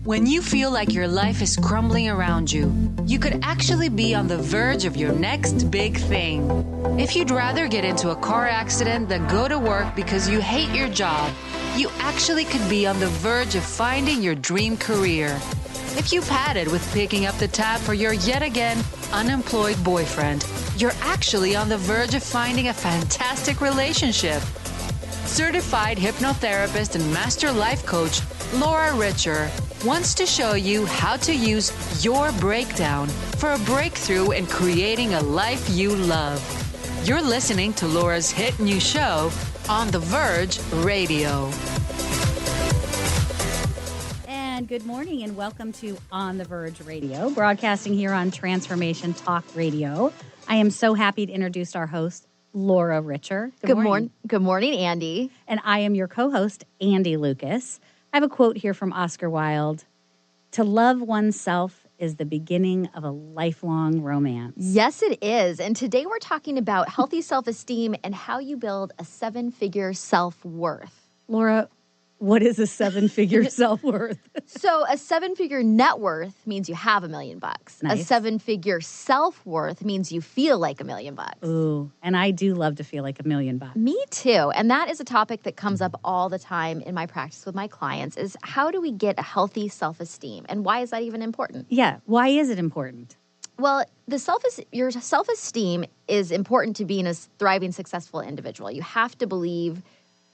When you feel like your life is crumbling around you, you could actually be on the verge of your next big thing. If you'd rather get into a car accident than go to work because you hate your job, you actually could be on the verge of finding your dream career. If you've had it with picking up the tab for your yet again unemployed boyfriend, you're actually on the verge of finding a fantastic relationship. Certified hypnotherapist and master life coach Laura Richer wants to show you how to use your breakdown for a breakthrough in creating a life you love. You're listening to Laura's hit new show on The Verge Radio. And good morning and welcome to On The Verge Radio, broadcasting here on Transformation Talk Radio. I am so happy to introduce our host, Laura Richer. Good morning. Good morning, Andy. And I am your co-host, Andy Lucas. I have a quote here from Oscar Wilde. To love oneself is the beginning of a lifelong romance. Yes, it is. And today we're talking about healthy self-esteem and how you build a seven-figure self-worth. Laura, what is a seven-figure self-worth? So a seven-figure net worth means you have $1 million. Nice. A seven-figure self-worth means you feel like $1 million. Ooh, and I do love to feel like $1 million. Me too. And that is a topic that comes up all the time in my practice with my clients is how do we get a healthy self-esteem? And why is that even important? Yeah, why is it important? Well, your self-esteem is important to being a thriving, successful individual. You have to believe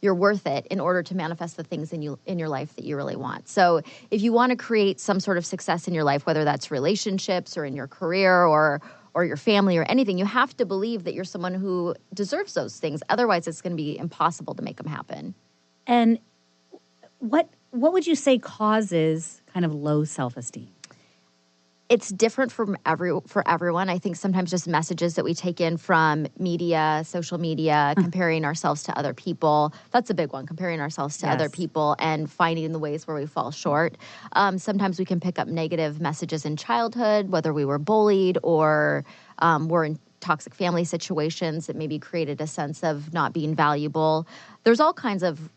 you're worth it in order to manifest the things in your life that you really want. So if you want to create some sort of success in your life, whether that's relationships or in your career or your family or anything, you have to believe that you're someone who deserves those things. Otherwise, it's going to be impossible to make them happen. And what would you say causes kind of low self-esteem? It's different for everyone. I think sometimes just messages that we take in from media, social media, comparing ourselves to other people. That's a big one, comparing ourselves to other people and finding the ways where we fall short. Sometimes we can pick up negative messages in childhood, whether we were bullied or were in toxic family situations that maybe created a sense of not being valuable. There's all kinds of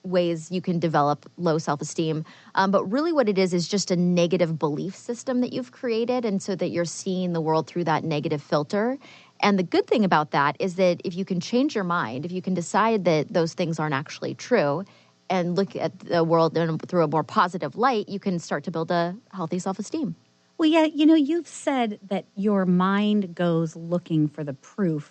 ways you can develop low self-esteem. But really what it is just a negative belief system that you've created. And so that you're seeing the world through that negative filter. And the good thing about that is that if you can change your mind, if you can decide that those things aren't actually true and look at the world through a more positive light, you can start to build a healthy self-esteem. Well, yeah, you've said that your mind goes looking for the proof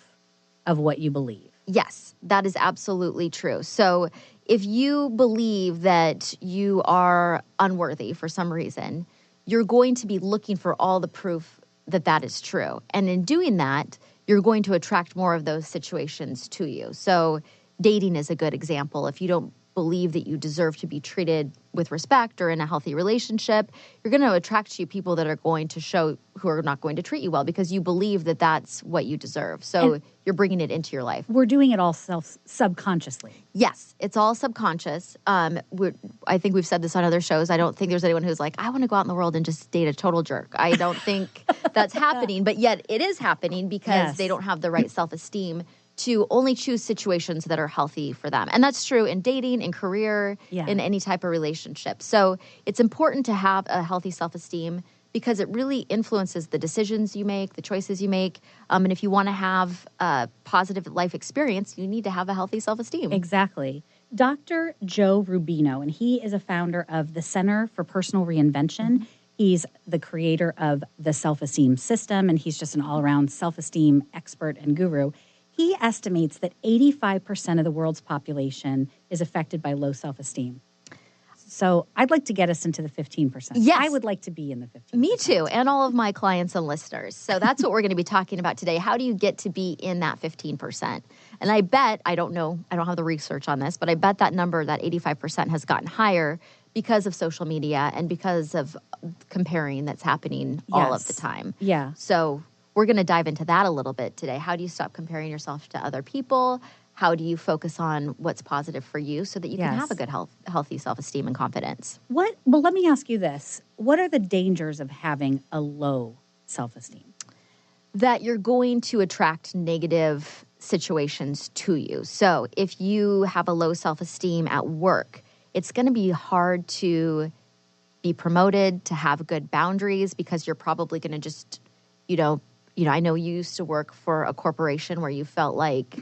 of what you believe. Yes, that is absolutely true. So if you believe that you are unworthy for some reason, you're going to be looking for all the proof that that is true. And in doing that, you're going to attract more of those situations to you. So dating is a good example. If you don't believe that you deserve to be treated with respect or in a healthy relationship, you're going to attract to you people that are going to who are not going to treat you well because you believe that that's what you deserve. So you're bringing it into your life. We're doing it all subconsciously. Yes, it's all subconscious. I think we've said this on other shows. I don't think there's anyone who's like, I want to go out in the world and just date a total jerk. I don't think that's happening, but yet it is happening because they don't have the right self-esteem to only choose situations that are healthy for them. And that's true in dating, in career, in any type of relationship. So it's important to have a healthy self-esteem because it really influences the decisions you make, the choices you make. And if you want to have a positive life experience, you need to have a healthy self-esteem. Exactly. Dr. Joe Rubino, and he is a founder of the Center for Personal Reinvention. Mm-hmm. He's the creator of the Self-Esteem System, and he's just an all-around self-esteem expert and guru. He estimates that 85% of the world's population is affected by low self-esteem. So I'd like to get us into the 15%. Yes. I would like to be in the 15%. Me too, and all of my clients and listeners. So that's what we're going to be talking about today. How do you get to be in that 15%? And I bet, I don't know, I don't have the research on this, but I bet that number, that 85% has gotten higher because of social media and because of comparing that's happening all of the time. Yeah. So we're going to dive into that a little bit today. How do you stop comparing yourself to other people? How do you focus on what's positive for you so that you can have a good, healthy self-esteem and confidence? Well, let me ask you this. What are the dangers of having a low self-esteem? That you're going to attract negative situations to you. So if you have a low self-esteem at work, it's going to be hard to be promoted, to have good boundaries, because you're probably going to just, I know you used to work for a corporation where you felt like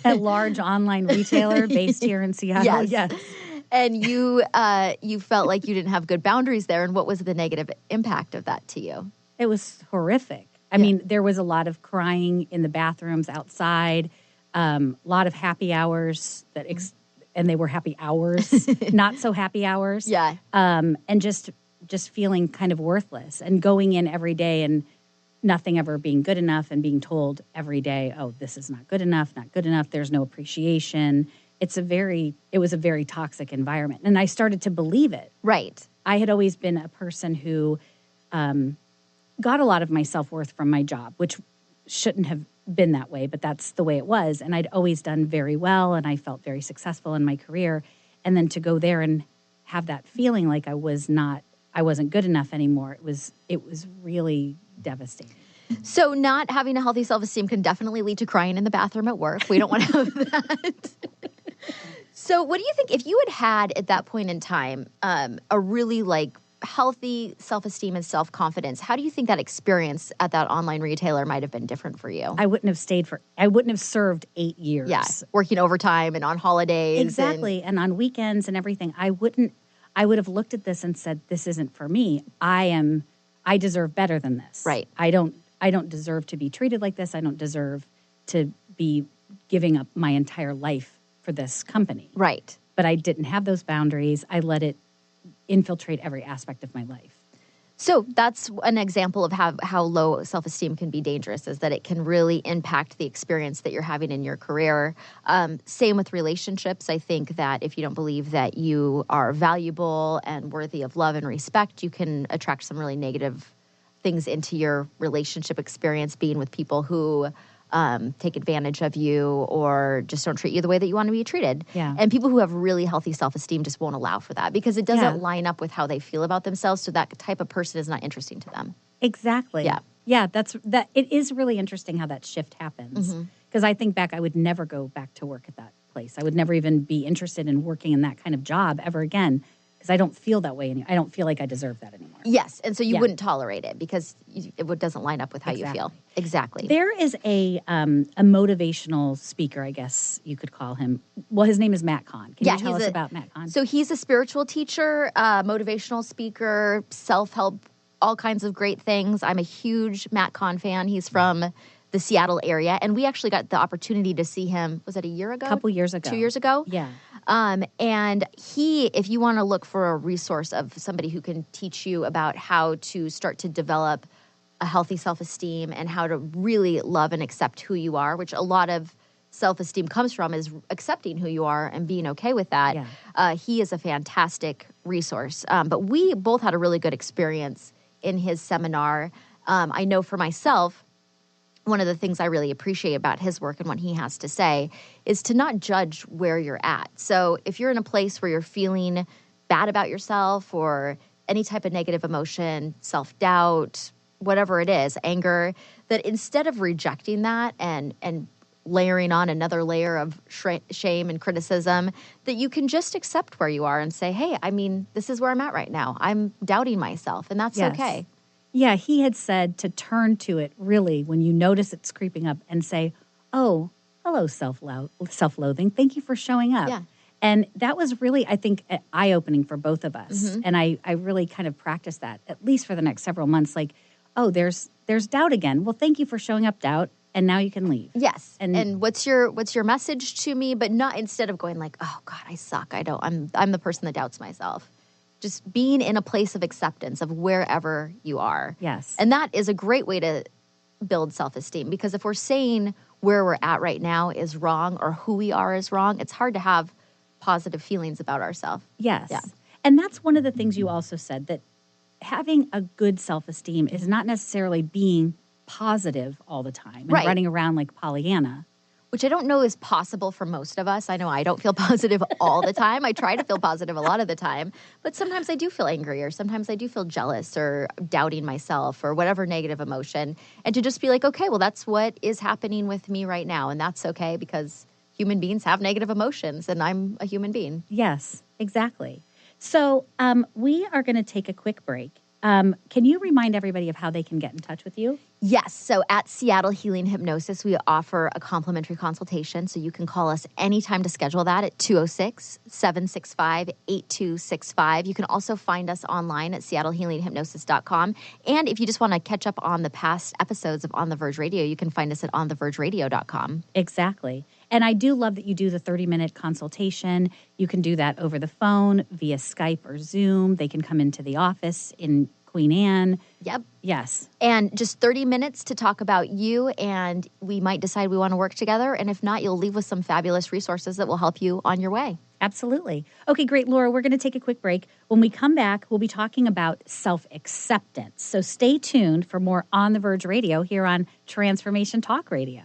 a large online retailer based here in Seattle. Yes. And you felt like you didn't have good boundaries there. And what was the negative impact of that to you? It was horrific. I mean, there was a lot of crying in the bathrooms outside, a lot of happy hours and they were happy hours, not so happy hours. Yeah. And just feeling kind of worthless and going in every day and nothing ever being good enough and being told every day, oh, this is not good enough. There's no appreciation. It was a very toxic environment. And I started to believe it. Right. I had always been a person who got a lot of my self-worth from my job, which shouldn't have been that way, but that's the way it was. And I'd always done very well, and I felt very successful in my career. And then to go there and have that feeling like I wasn't good enough anymore, it was really devastating. So not having a healthy self-esteem can definitely lead to crying in the bathroom at work. We don't want to have that. So what do you think, if you had at that point in time a really healthy self-esteem and self-confidence, how do you think that experience at that online retailer might have been different for you? I wouldn't have served 8 years. Yeah, working overtime and on holidays. Exactly, and on weekends and everything. I would have looked at this and said, this isn't for me. I deserve better than this. Right. I don't deserve to be treated like this. I don't deserve to be giving up my entire life for this company. Right. But I didn't have those boundaries. I let it infiltrate every aspect of my life. So that's an example of how low self-esteem can be dangerous, is that it can really impact the experience that you're having in your career. Same with relationships. I think that if you don't believe that you are valuable and worthy of love and respect, you can attract some really negative things into your relationship experience, being with people who take advantage of you or just don't treat you the way that you want to be treated. Yeah. And people who have really healthy self-esteem just won't allow for that, because it doesn't line up with how they feel about themselves. So that type of person is not interesting to them. Exactly. Yeah. Yeah, that. It is really interesting how that shift happens. Because I think back, I would never go back to work at that place. I would never even be interested in working in that kind of job ever again, because I don't feel that way anymore. I don't feel like I deserve that anymore. Yes, and so you wouldn't tolerate it because it doesn't line up with how you feel. Exactly. There is a motivational speaker, I guess you could call him. Well, his name is Matt Kahn. Can you tell us about Matt Kahn? So he's a spiritual teacher, motivational speaker, self-help, all kinds of great things. I'm a huge Matt Kahn fan. He's from the Seattle area, and we actually got the opportunity to see him, was it a year ago? A couple years ago. 2 years ago? Yeah. And if you want to look for a resource of somebody who can teach you about how to start to develop a healthy self-esteem and how to really love and accept who you are, which a lot of self-esteem comes from, is accepting who you are and being okay with that. Yeah. He is a fantastic resource. But we both had a really good experience in his seminar. I know for myself, one of the things I really appreciate about his work and what he has to say is to not judge where you're at. So if you're in a place where you're feeling bad about yourself or any type of negative emotion, self-doubt, whatever it is, anger, that instead of rejecting that and layering on another layer of shame and criticism, that you can just accept where you are and say, hey, I mean, this is where I'm at right now. I'm doubting myself, and that's okay. Yeah, he had said to turn to it really when you notice it's creeping up and say, oh, hello, self-loathing. Thank you for showing up. Yeah. And that was really, I think, eye-opening for both of us. And I really kind of practiced that, at least for the next several months. Like, oh, there's doubt again. Well, thank you for showing up, doubt. And now you can leave. Yes. And what's your message to me? But not instead of going like, oh God, I suck. I'm the person that doubts myself. Just being in a place of acceptance of wherever you are. Yes. And that is a great way to build self-esteem, because if we're saying where we're at right now is wrong or who we are is wrong, it's hard to have positive feelings about ourselves. Yes. Yeah. And that's one of the things you also said, that having a good self-esteem is not necessarily being positive all the time and running around like Pollyanna. Which I don't know is possible for most of us. I know I don't feel positive all the time. I try to feel positive a lot of the time. But sometimes I do feel angry, or sometimes I do feel jealous or doubting myself or whatever negative emotion. And to just be like, okay, well, that's what is happening with me right now. And that's okay, because human beings have negative emotions and I'm a human being. Yes, exactly. So we are going to take a quick break. Can you remind everybody of how they can get in touch with you? Yes. So at Seattle Healing Hypnosis, we offer a complimentary consultation. So you can call us anytime to schedule that at 206-765-8265. You can also find us online at seattlehealinghypnosis.com. And if you just want to catch up on the past episodes of On the Verge Radio, you can find us at onthevergeradio.com. Exactly. And I do love that you do the 30-minute consultation. You can do that over the phone, via Skype or Zoom. They can come into the office in Queen Anne. Yep. Yes. And just 30 minutes to talk about you, and we might decide we want to work together. And if not, you'll leave with some fabulous resources that will help you on your way. Absolutely. Okay, great, Laura. We're going to take a quick break. When we come back, we'll be talking about self-acceptance. So stay tuned for more On the Verge Radio here on Transformation Talk Radio.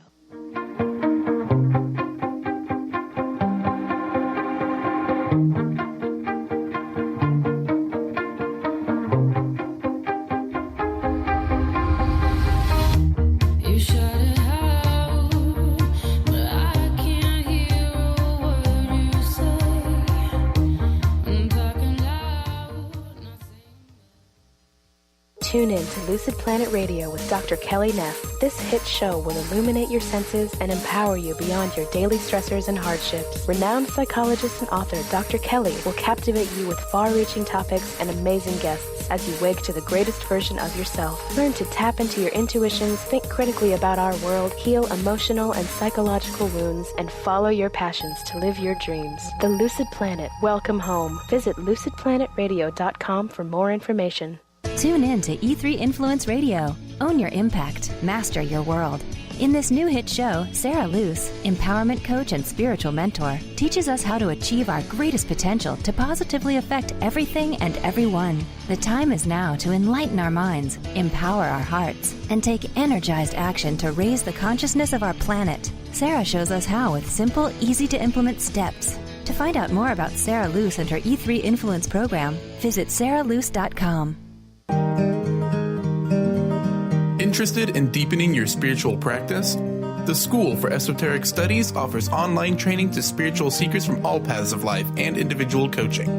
Tune in to Lucid Planet Radio with Dr. Kelly Neff. This hit show will illuminate your senses and empower you beyond your daily stressors and hardships. Renowned psychologist and author Dr. Kelly will captivate you with far-reaching topics and amazing guests as you wake to the greatest version of yourself. Learn to tap into your intuitions, think critically about our world, heal emotional and psychological wounds, and follow your passions to live your dreams. The Lucid Planet. Welcome home. Visit lucidplanetradio.com for more information. Tune in to E3 Influence Radio. Own your impact. Master your world. In this new hit show, Sarah Luce, empowerment coach and spiritual mentor, teaches us how to achieve our greatest potential to positively affect everything and everyone. The time is now to enlighten our minds, empower our hearts, and take energized action to raise the consciousness of our planet. Sarah shows us how with simple, easy-to-implement steps. To find out more about Sarah Luce and her E3 Influence program, visit sarahluce.com. Interested in deepening your spiritual practice? The School for Esoteric Studies offers online training to spiritual seekers from all paths of life and individual coaching.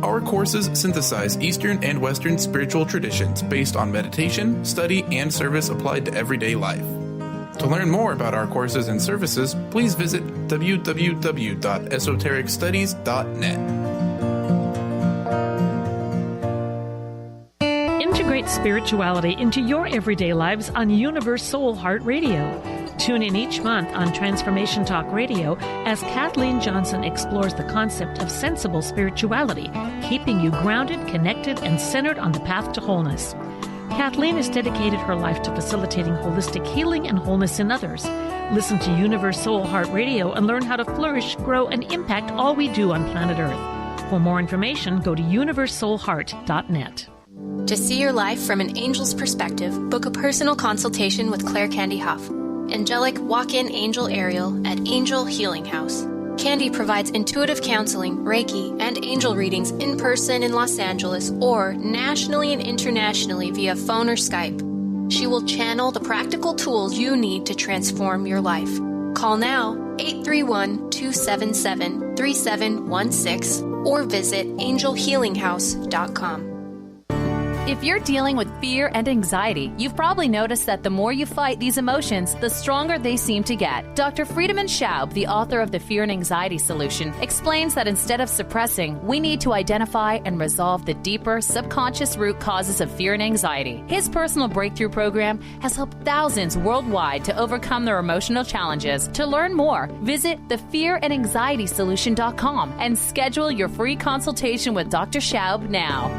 Our courses synthesize Eastern and Western spiritual traditions based on meditation, study, and service applied to everyday life. To learn more about our courses and services, please visit www.esotericstudies.net. Integrate spirituality into your everyday lives on Universe Soul Heart Radio. Tune in each month on Transformation Talk Radio as Kathleen Johnson explores the concept of sensible spirituality, keeping you grounded, connected, and centered on the path to wholeness. Kathleen has dedicated her life to facilitating holistic healing and wholeness in others. Listen to Universe Soul Heart Radio and learn how to flourish, grow, and impact all we do on planet Earth. For more information, go to universesoulheart.net. To see your life from an angel's perspective, book a personal consultation with Claire Candy Huff, Angelic Walk-In Angel Ariel at Angel Healing House. Candy provides intuitive counseling, Reiki, and angel readings in person in Los Angeles or nationally and internationally via phone or Skype. She will channel the practical tools you need to transform your life. Call now, 831-277-3716, or visit angelhealinghouse.com. If you're dealing with fear and anxiety, you've probably noticed that the more you fight these emotions, the stronger they seem to get. Dr. Friedemann Schaub, the author of The Fear and Anxiety Solution, explains that instead of suppressing, we need to identify and resolve the deeper, subconscious root causes of fear and anxiety. His personal breakthrough program has helped thousands worldwide to overcome their emotional challenges. To learn more, visit thefearandanxietysolution.com and schedule your free consultation with Dr. Schaub now.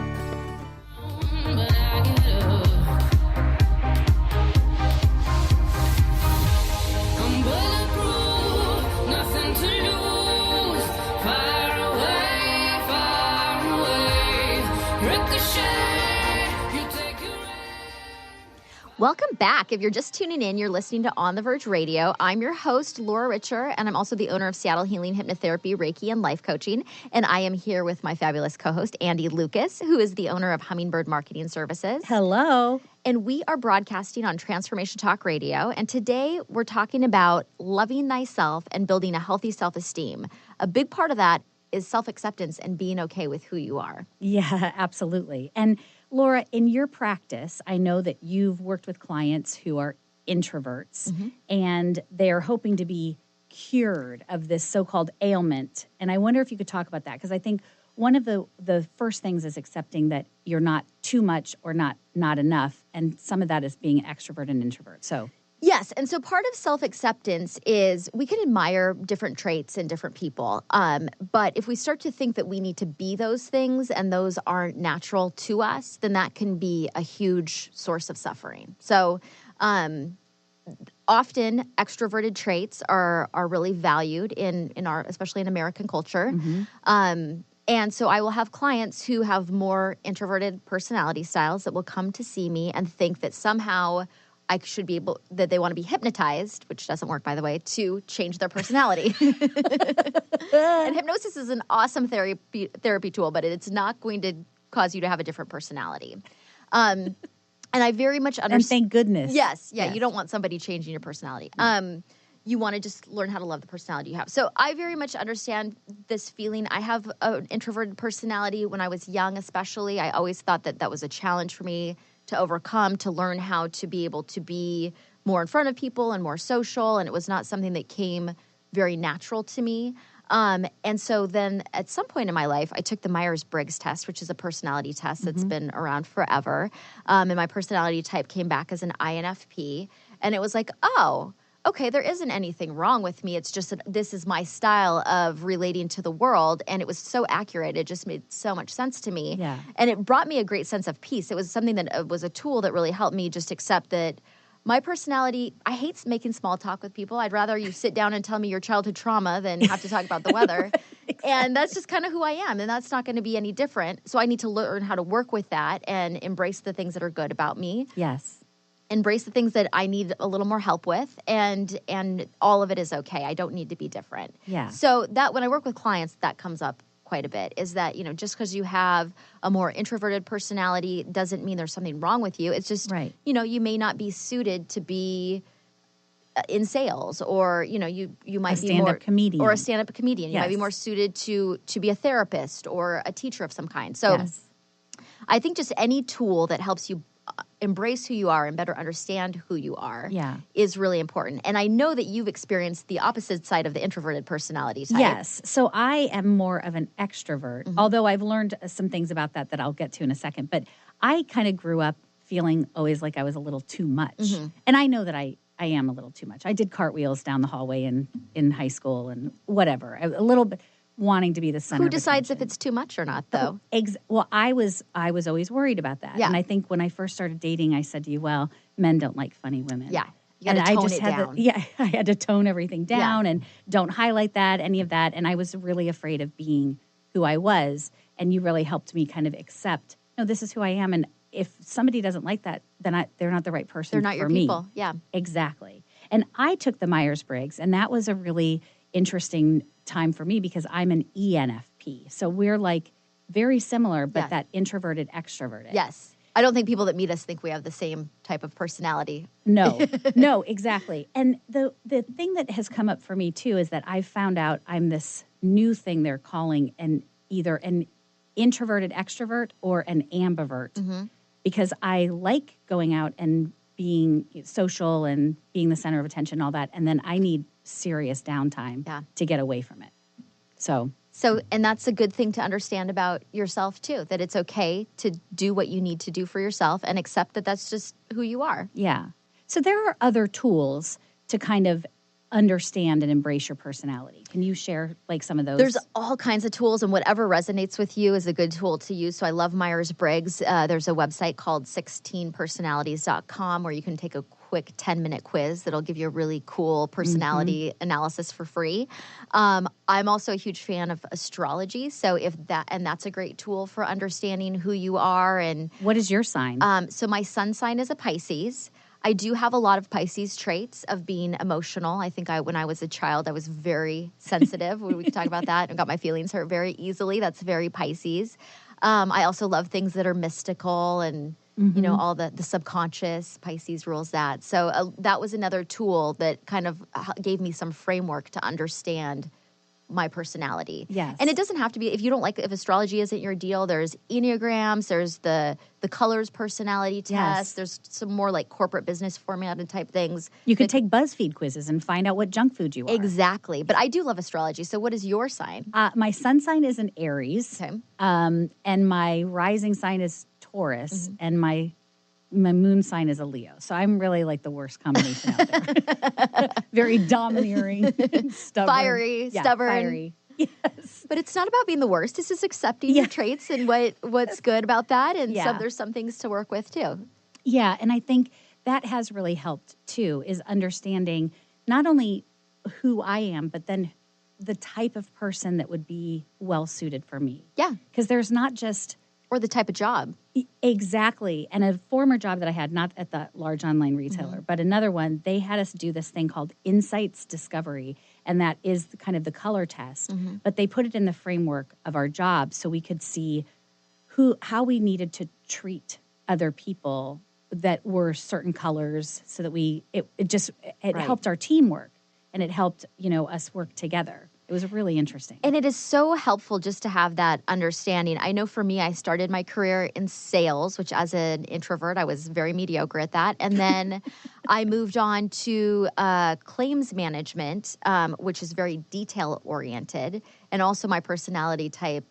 Welcome back. If you're just tuning in, you're listening to On the Verge Radio. I'm your host, Laura Richer, and I'm also the owner of Seattle Healing Hypnotherapy, Reiki, and Life Coaching. And I am here with my fabulous co-host, Andy Lucas, who is the owner of Hummingbird Marketing Services. Hello. And we are broadcasting on Transformation Talk Radio. And today we're talking about loving thyself and building a healthy self-esteem. A big part of that is self-acceptance and being okay with who you are. Yeah, absolutely. And Laura, in your practice, I know that you've worked with clients who are introverts and they're hoping to be cured of this so-called ailment. And I wonder if you could talk about that, because I think one of the first things is accepting that you're not too much or not enough. And some of that is being an extrovert and introvert. So yes. And so part of self-acceptance is we can admire different traits in different people. But if we start to think that we need to be those things and those aren't natural to us, then that can be a huge source of suffering. So often extroverted traits are really valued in our, especially in American culture. And so I will have clients who have more introverted personality styles that will come to see me and think that somehow I should be able, that they want to be hypnotized, which doesn't work, by the way, to change their personality. And hypnosis is an awesome therapy tool, but it's not going to cause you to have a different personality. And I very much understand. And thank goodness. Yes. You don't want somebody changing your personality. You want to just learn how to love the personality you have. So I very much understand this feeling. I have an introverted personality. When I was young, especially, I always thought that was a challenge for me to overcome, to learn how to be able to be more in front of people and more social. And it was not something that came very natural to me. And so then at some point in my life, I took the Myers-Briggs test, which is a personality test that's been around forever. And my personality type came back as an INFP. And it was like, oh, okay, there isn't anything wrong with me. It's just that this is my style of relating to the world. And it was so accurate. It just made so much sense to me. Yeah. And it brought me a great sense of peace. It was something that was a tool that really helped me just accept that my personality, I hate making small talk with people. I'd rather you sit down and tell me your childhood trauma than have to talk about the weather. Exactly. And that's just kind of who I am. And that's not going to be any different. So I need to learn how to work with that and embrace the things that are good about me. Yes. Embrace the things that I need a little more help with, and all of it is okay. I don't need to be different. Yeah. So that when I work with clients, that comes up quite a bit, is that, just because you have a more introverted personality doesn't mean there's something wrong with you. It's just, you may not be suited to be in sales, or, you might be more comedian. Or a stand-up comedian. You Yes. might be more suited to be a therapist or a teacher of some kind. So I think just any tool that helps you embrace who you are and better understand who you are is really important. And I know that you've experienced the opposite side of the introverted personality type. Yes. So I am more of an extrovert, although I've learned some things about that I'll get to in a second. But I kind of grew up feeling always like I was a little too much. And I know that I am a little too much. I did cartwheels down the hallway in high school and whatever, a little bit. Wanting to be the center. Who decides if it's too much or not, though? Well, I was always worried about that. Yeah. And I think when I first started dating, I said to you, well, men don't like funny women. Yeah. You got to tone it down. I had to tone everything down and don't highlight any of that. And I was really afraid of being who I was. And you really helped me kind of accept, no, this is who I am. And if somebody doesn't like that, then they're not the right person for me. They're not your people. Yeah. Exactly. And I took the Myers-Briggs, and that was a really interesting time for me because I'm an ENFP. So we're like very similar, but that introverted, extroverted. Yes. I don't think people that meet us think we have the same type of personality. No, exactly. And the thing that has come up for me too is that I've found out I'm this new thing they're calling either an introverted extrovert or an ambivert, because I like going out and being social and being the center of attention and all that. And then I need serious downtime to get away from it. So, and that's a good thing to understand about yourself too, that it's okay to do what you need to do for yourself and accept that that's just who you are. Yeah. So there are other tools to kind of understand and embrace your personality. Can you share like some of those? There's all kinds of tools, and whatever resonates with you is a good tool to use. So I love Myers-Briggs. There's a website called 16personalities.com where you can take a quick 10-minute quiz that'll give you a really cool personality analysis for free. I'm also a huge fan of astrology. So that's a great tool for understanding who you are. And what is your sign? So my sun sign is a Pisces. I do have a lot of Pisces traits of being emotional. I think when I was a child, I was very sensitive. We can talk about that. I got my feelings hurt very easily. That's very Pisces. I also love things that are mystical and, all the subconscious. Pisces rules that. So that was another tool that kind of gave me some framework to understand my personality. Yes. And it doesn't have to be, if astrology isn't your deal, there's Enneagrams, there's the colors personality test, Yes. there's some more like corporate business formatted type things. You could take BuzzFeed quizzes and find out what junk food you are. Exactly. But I do love astrology. So what is your sign? My sun sign is an Aries. Okay. And my rising sign is Taurus. And my moon sign is a Leo. So I'm really like the worst combination out there. Very domineering, stubborn. Fiery, stubborn. Fiery. Yes. But it's not about being the worst. It's just accepting your traits and what's good about that. And there's some things to work with too. Yeah. And I think that has really helped too, is understanding not only who I am, but then the type of person that would be well suited for me. Yeah. Because there's not just... Or the type of job. Exactly. And a former job that I had, not at the large online retailer, but another one, they had us do this thing called Insights Discovery. And that is kind of the color test. But they put it in the framework of our job so we could see how we needed to treat other people that were certain colors, so that it helped our teamwork, and it helped, us work together. It was really interesting. And it is so helpful just to have that understanding. I know for me, I started my career in sales, which as an introvert, I was very mediocre at that. And then I moved on to claims management, which is very detail-oriented. And also my personality type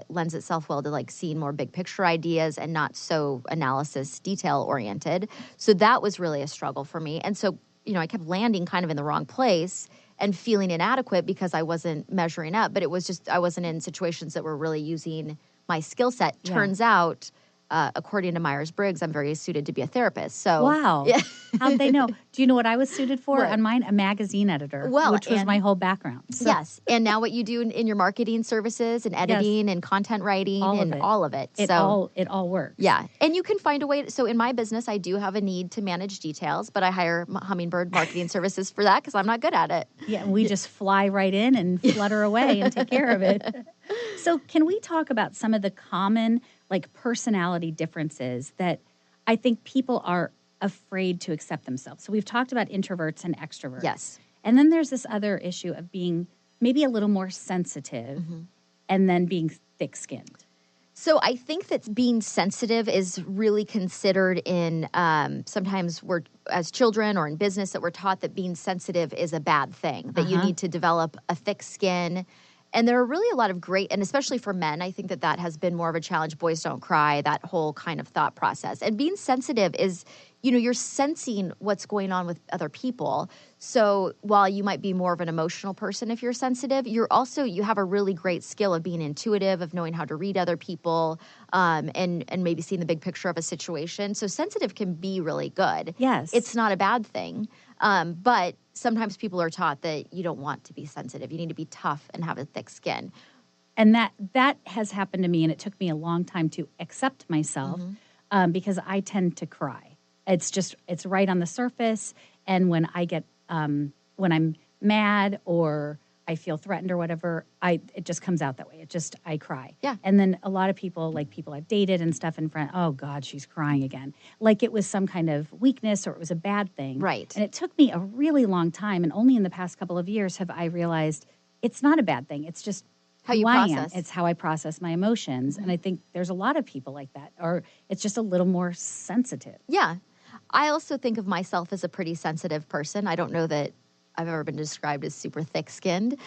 lends itself well to like seeing more big picture ideas and not so analysis detail-oriented. So that was really a struggle for me. And so, I kept landing kind of in the wrong place and feeling inadequate because I wasn't measuring up. But it was just, I wasn't in situations that were really using my skill set. Yeah. Turns out, according to Myers-Briggs, I'm very suited to be a therapist. So wow. Yeah. How'd they know? Do you know what I was suited for? What? On mine, a magazine editor, Well, which was my whole background. So. Yes. And now what you do in your marketing services and editing and content writing all of it. It all works. Yeah. And you can find a way. So in my business, I do have a need to manage details, but I hire Hummingbird Marketing Services for that because I'm not good at it. Yeah. We just fly right in and flutter away and take care of it. So can we talk about some of the common personality differences that I think people are afraid to accept themselves? So we've talked about introverts and extroverts. Yes. And then there's this other issue of being maybe a little more sensitive and then being thick-skinned. So I think that being sensitive is really considered in sometimes we're, as children or in business, that we're taught that being sensitive is a bad thing, that you need to develop a thick skin. And there are really a lot of great, and especially for men, I think that has been more of a challenge. Boys don't cry, that whole kind of thought process. And being sensitive is, you're sensing what's going on with other people. So while you might be more of an emotional person if you're sensitive, you have a really great skill of being intuitive, of knowing how to read other people, and maybe seeing the big picture of a situation. So sensitive can be really good. Yes. It's not a bad thing. But sometimes people are taught that you don't want to be sensitive. You need to be tough and have a thick skin. And that has happened to me, and it took me a long time to accept myself because I tend to cry. It's right on the surface. And when I get, when I'm mad or I feel threatened or whatever, it just comes out that way. I cry. Yeah. And then a lot of people, like people I've dated and stuff in front, oh God, she's crying again. Like it was some kind of weakness or it was a bad thing. Right. And it took me a really long time. And only in the past couple of years have I realized it's not a bad thing. It's just how you I am. process. It's how I process my emotions. And I think there's a lot of people like that, or it's just a little more sensitive. Yeah. I also think of myself as a pretty sensitive person. I don't know that I've ever been described as super thick-skinned.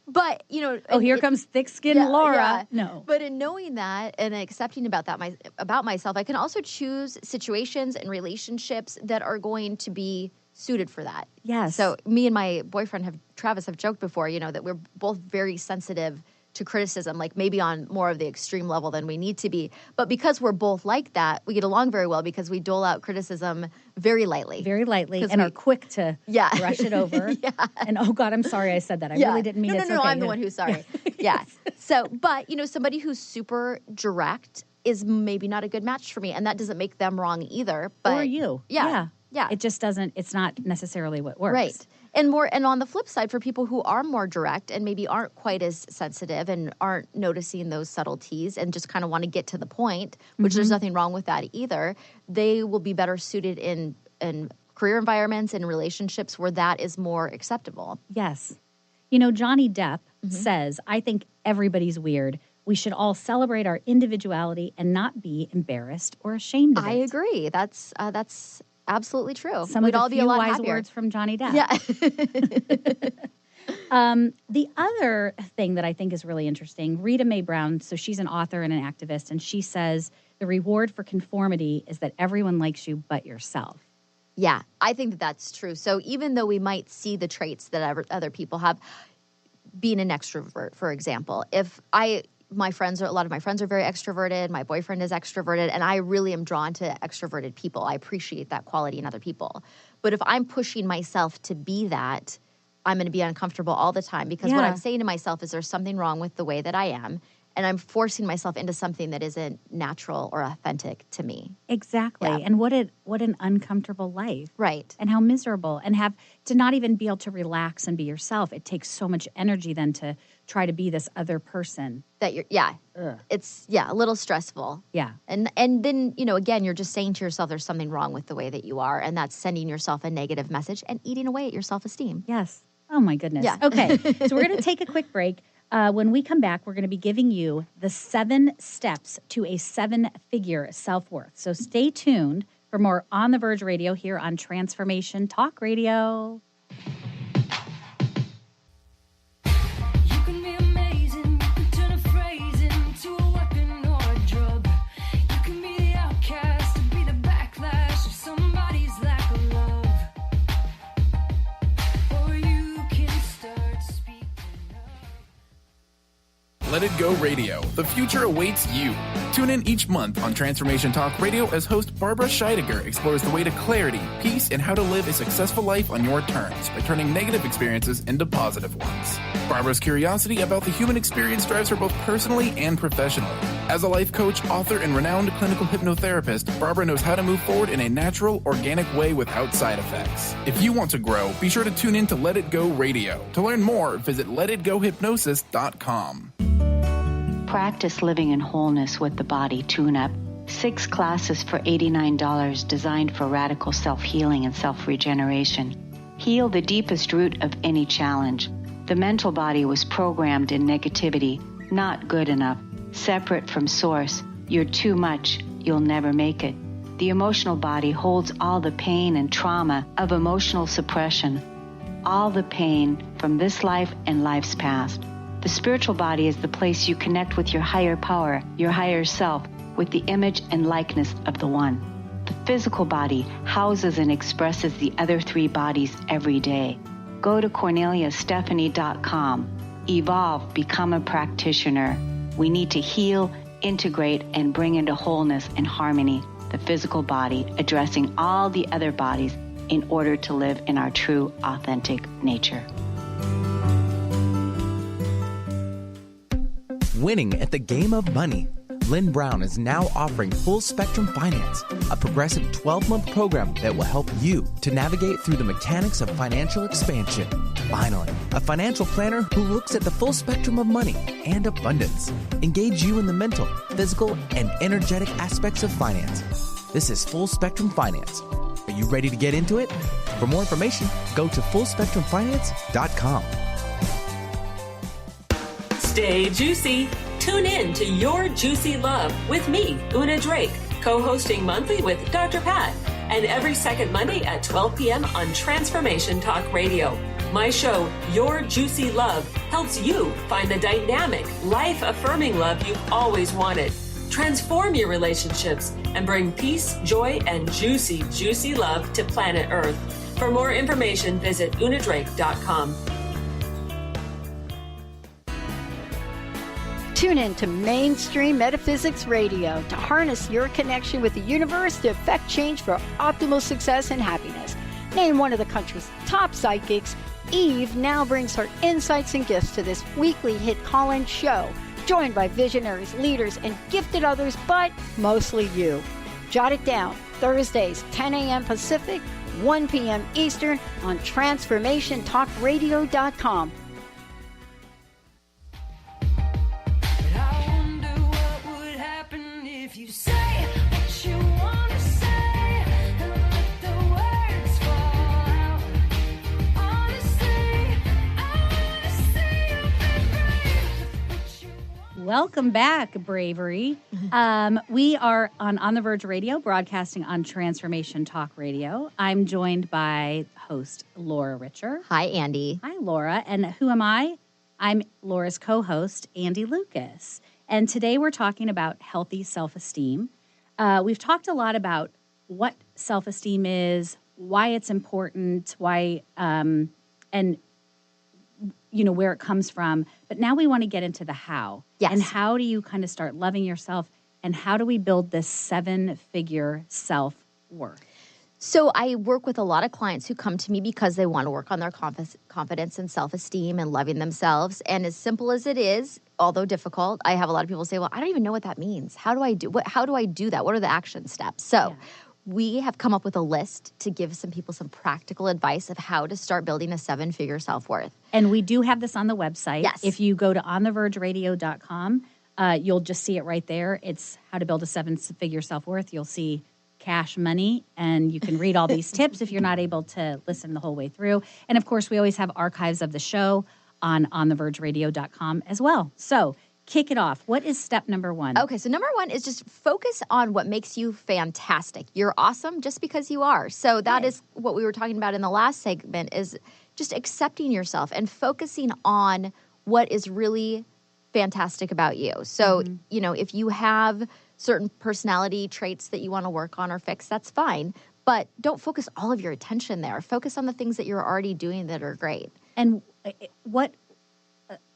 But, Oh, here comes thick-skinned Laura. Yeah. No. But in knowing that and accepting about myself, I can also choose situations and relationships that are going to be suited for that. Yes. So me and my boyfriend, Travis, have joked before, that we're both very sensitive to criticism, like maybe on more of the extreme level than we need to be. But because we're both like that, we get along very well because we dole out criticism very lightly. Very lightly and are quick to brush it over. Yeah. And, oh, God, I'm sorry I said that. I really didn't mean it. No, I'm the one who's sorry. Yeah. So, but, somebody who's super direct is maybe not a good match for me. And that doesn't make them wrong either. But or you. Yeah. It just doesn't, it's not necessarily what works. Right. And on the flip side, for people who are more direct and maybe aren't quite as sensitive and aren't noticing those subtleties and just kind of want to get to the point, which there's nothing wrong with that either, they will be better suited in career environments and relationships where that is more acceptable. Yes. You know, Johnny Depp says, I think everybody's weird. We should all celebrate our individuality and not be embarrassed or ashamed of it. I agree. That's absolutely true. We'd all be a lot wise words from Johnny Depp. Yeah. The other thing that I think is really interesting, Rita Mae Brown, so she's an author and an activist, and she says the reward for conformity is that everyone likes you but yourself. Yeah, I think that that's true. So even though we might see the traits that other people have, being an extrovert, for example, if a lot of my friends are very extroverted, my boyfriend is extroverted, and I really am drawn to extroverted people. I appreciate that quality in other people. But if I'm pushing myself to be that, I'm going to be uncomfortable all the time because what I'm saying to myself is there's something wrong with the way that I am, and I'm forcing myself into something that isn't natural or authentic to me. Exactly. Yeah. And what an uncomfortable life. Right. And how miserable. And have to not even be able to relax and be yourself. It takes so much energy then to try to be this other person. It's a little stressful. Yeah. And then, again, you're just saying to yourself there's something wrong with the way that you are, and that's sending yourself a negative message and eating away at your self-esteem. Yes. Oh, my goodness. Yeah. Okay. So we're going to take a quick break. When we come back, we're going to be giving you the 7 steps to a 7-figure self-worth. So stay tuned for more On the Verge Radio here on Transformation Talk Radio. Let It Go Radio. The future awaits you. Tune in each month on Transformation Talk Radio as host Barbara Scheidegger explores the way to clarity, peace, and how to live a successful life on your terms by turning negative experiences into positive ones. Barbara's curiosity about the human experience drives her both personally and professionally. As a life coach, author, and renowned clinical hypnotherapist, Barbara knows how to move forward in a natural, organic way without side effects. If you want to grow, be sure to tune in to Let It Go Radio. To learn more, visit letitgohypnosis.com. Practice living in wholeness with the body tune-up. 6 classes for $89 designed for radical self-healing and self-regeneration. Heal the deepest root of any challenge. The mental body was programmed in negativity, not good enough, separate from source. You're too much, you'll never make it. The emotional body holds all the pain and trauma of emotional suppression, all the pain from this life and life's past. The spiritual body is the place you connect with your higher power, your higher self, with the image and likeness of the One. The physical body houses and expresses the other 3 bodies every day. Go to CorneliaStephanie.com. Evolve, become a practitioner. We need to heal, integrate, and bring into wholeness and harmony the physical body, addressing all the other bodies in order to live in our true, authentic nature. Winning at the game of money. Lynn Brown is now offering Full Spectrum Finance, a progressive 12-month program that will help you to navigate through the mechanics of financial expansion. Finally, a financial planner who looks at the full spectrum of money and abundance. Engage you in the mental, physical, and energetic aspects of finance. This is Full Spectrum Finance. Are you ready to get into it? For more information, go to fullspectrumfinance.com. Stay juicy. Tune in to Your Juicy Love with me, Una Drake, co-hosting monthly with Dr. Pat, and every second Monday at 12 p.m. on Transformation Talk Radio. My show, Your Juicy Love, helps you find the dynamic, life-affirming love you've always wanted. Transform your relationships and bring peace, joy, and juicy, juicy love to planet Earth. For more information, visit unadrake.com. Tune in to Mainstream Metaphysics Radio to harness your connection with the universe to effect change for optimal success and happiness. Named one of the country's top psychics, Eve now brings her insights and gifts to this weekly hit call-in show, joined by visionaries, leaders, and gifted others, but mostly you. Jot it down, Thursdays, 10 a.m. Pacific, 1 p.m. Eastern on TransformationTalkRadio.com. If you say what you want to say and let the words fall out, honestly, I want to Welcome back, Bravery. We are on The Verge Radio, broadcasting on Transformation Talk Radio. I'm joined by host Laura Richer. Hi, Andy. Hi, Laura. And who am I? I'm Laura's co-host, Andy Lucas. And today we're talking about healthy self-esteem. We've talked a lot about what self-esteem is, why it's important, why, and you know, where it comes from. But now we want to get into the how. Yes. And how do you kind of start loving yourself? And how do we build this 7-figure self-worth? So I work with a lot of clients who come to me because they want to work on their confidence and self-esteem and loving themselves. And as simple as it is, although difficult, I have a lot of people say, well, I don't even know what that means. How do I do that? What are the action steps? So we have come up with a list to give some people some practical advice of how to start building a 7-figure self-worth. And we do have this on the website. Yes. If you go to onthevergeradio.com, you'll just see it right there. It's how to build a 7-figure self-worth. You'll see cash money, and you can read all these tips if you're not able to listen the whole way through. And of course, we always have archives of the show on onthevergeradio.com as well. So kick it off. What is step number 1? Okay, so number 1 is just focus on what makes you fantastic. You're awesome just because you are. So that is what we were talking about in the last segment, is just accepting yourself and focusing on what is really fantastic about you. So, you know, if you have certain personality traits that you want to work on or fix, that's fine. But don't focus all of your attention there. Focus on the things that you're already doing that are great. And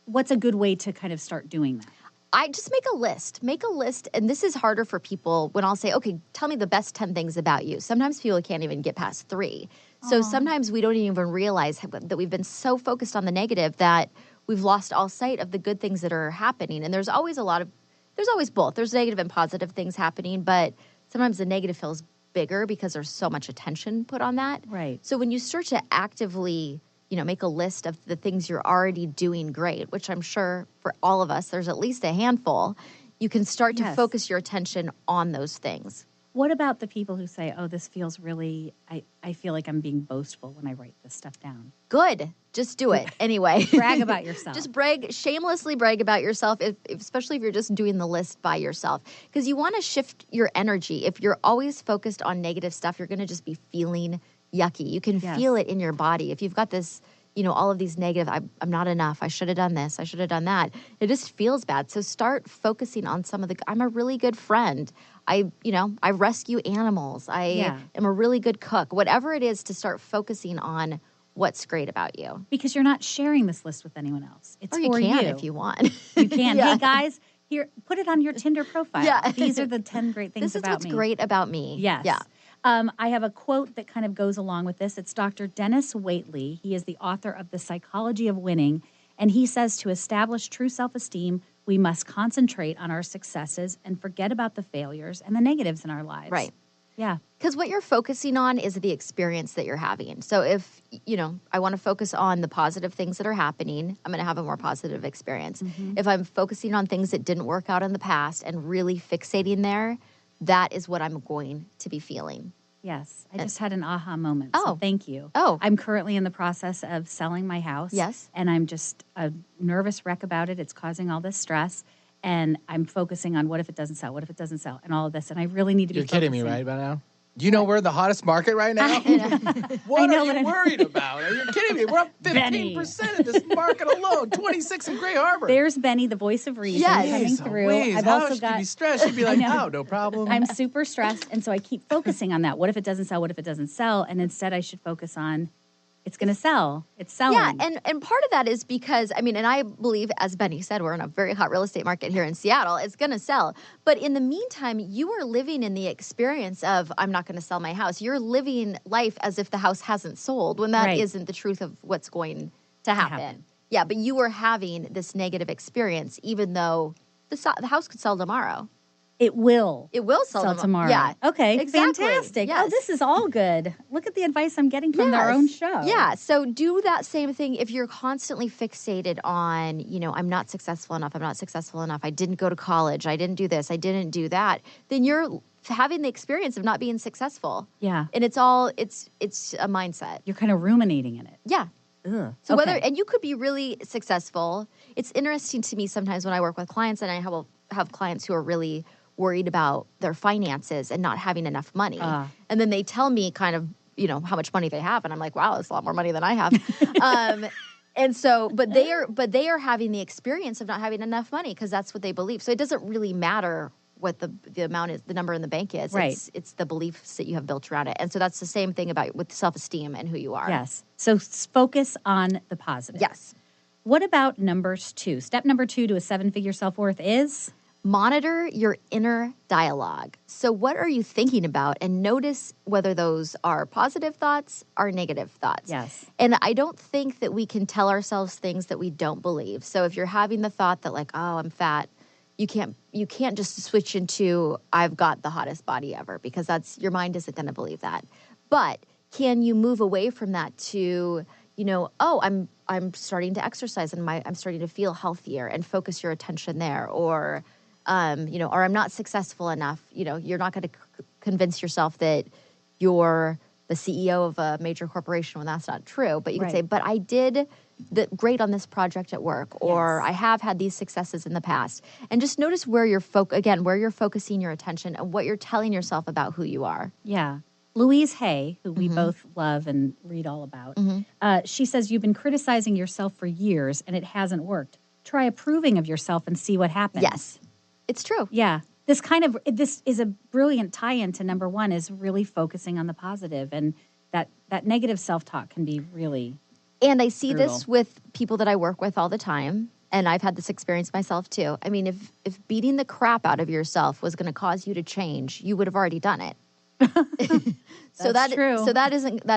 what's a good way to kind of start doing that? I just make a list. Make a list, and this is harder for people when I'll say, okay, tell me the best 10 things about you. Sometimes people can't even get past 3. So sometimes we don't even realize that we've been so focused on the negative that we've lost all sight of the good things that are happening. And there's always both. There's negative and positive things happening, but sometimes the negative feels bigger because there's so much attention put on that. Right. So when you start to actively, you know, make a list of the things you're already doing great, which I'm sure for all of us, there's at least a handful, you can start to focus your attention on those things. What about the people who say, oh, this feels really, I feel like I'm being boastful when I write this stuff down? Good. Just do it anyway. Brag about yourself. Just shamelessly brag about yourself, especially if you're just doing the list by yourself. Because you want to shift your energy. If you're always focused on negative stuff, you're going to just be feeling yucky. You can feel it in your body. If you've got this, you know, all of these negative, I'm not enough, I should have done this, I should have done that. It just feels bad. So start focusing on some of I'm a really good friend. I rescue animals. I am a really good cook. Whatever it is, to start focusing on what's great about you. Because you're not sharing this list with anyone else. It's or you for can you. If you want. You can. Hey, guys, here, put it on your Tinder profile. These are the 10 great things about me. This is what's great about me. Yes. Yeah. I have a quote that kind of goes along with this. It's Dr. Dennis Waitley. He is the author of The Psychology of Winning. And he says, to establish true self-esteem, we must concentrate on our successes and forget about the failures and the negatives in our lives. Right. Yeah. Because what you're focusing on is the experience that you're having. So if, you know, I want to focus on the positive things that are happening, I'm going to have a more positive experience. If I'm focusing on things that didn't work out in the past and really fixating there, that is what I'm going to be feeling. Yes. I just had an aha moment. So thank you. Oh. I'm currently in the process of selling my house. Yes. And I'm just a nervous wreck about it. It's causing all this stress. And I'm focusing on what if it doesn't sell? What if it doesn't sell? And all of this. And I really need to be focusing. You're kidding me right by now? Do you know we're the hottest market right now? What are you worried about? Are you kidding me? We're up 15% in this market alone. 26 in Gray Harbor. There's Benny, the voice of reason, coming through. I've also got. She'd be stressed. She'd be like, "Oh, no problem." I'm super stressed, and so I keep focusing on that. What if it doesn't sell? What if it doesn't sell? And instead, I should focus on it's going to sell. It's selling. Yeah, and part of that is because, I mean, and I believe, as Benny said, we're in a very hot real estate market here in Seattle. It's going to sell. But in the meantime, you are living in the experience of, I'm not going to sell my house. You're living life as if the house hasn't sold, when that isn't the truth of what's going to happen. Yeah, but you are having this negative experience, even though the house could sell tomorrow. It will. It will sell tomorrow. Yeah. Okay. Exactly. Fantastic. Yes. Oh, this is all good. Look at the advice I'm getting from their own show. Yeah. So do that same thing. If you're constantly fixated on, you know, I'm not successful enough. I'm not successful enough. I didn't go to college. I didn't do this. I didn't do that. Then you're having the experience of not being successful. Yeah. And it's a mindset. You're kind of ruminating in it. Yeah. Ugh. So Okay. and you could be really successful. It's interesting to me sometimes when I work with clients, and I have clients who are really worried about their finances and not having enough money. And then they tell me kind of, how much money they have. And I'm like, wow, that's a lot more money than I have. And so, but they are having the experience of not having enough money because that's what they believe. So it doesn't really matter what the amount is, the number in the bank is. Right. It's the beliefs that you have built around it. And so that's the same thing with self-esteem and who you are. Yes. So focus on the positive. Yes. What about numbers 2? Step number 2 to a 7-figure self-worth is? Monitor your inner dialogue. So what are you thinking about? And notice whether those are positive thoughts or negative thoughts. Yes. And I don't think that we can tell ourselves things that we don't believe. So if you're having the thought that like, oh, I'm fat, you can't just switch into I've got the hottest body ever, because your mind isn't going to believe that. But can you move away from that to, oh, I'm starting to exercise and I'm starting to feel healthier, and focus your attention there, or or I'm not successful enough. You're not going to convince yourself that you're the CEO of a major corporation when that's not true. But you can say, but I did great on this project at work, or I have had these successes in the past. And just notice where you're focusing your attention and what you're telling yourself about who you are. Yeah. Louise Hay, who we both love and read all about, she says, you've been criticizing yourself for years and it hasn't worked. Try approving of yourself and see what happens. Yes. It's true. Yeah. This is a brilliant tie-in to number 1, is really focusing on the positive, and that negative self-talk can be really And I see brutal. this with people that I work with all the time, and I've had this experience myself too. I mean, if beating the crap out of yourself was going to cause you to change, you would have already done it. That's true. So that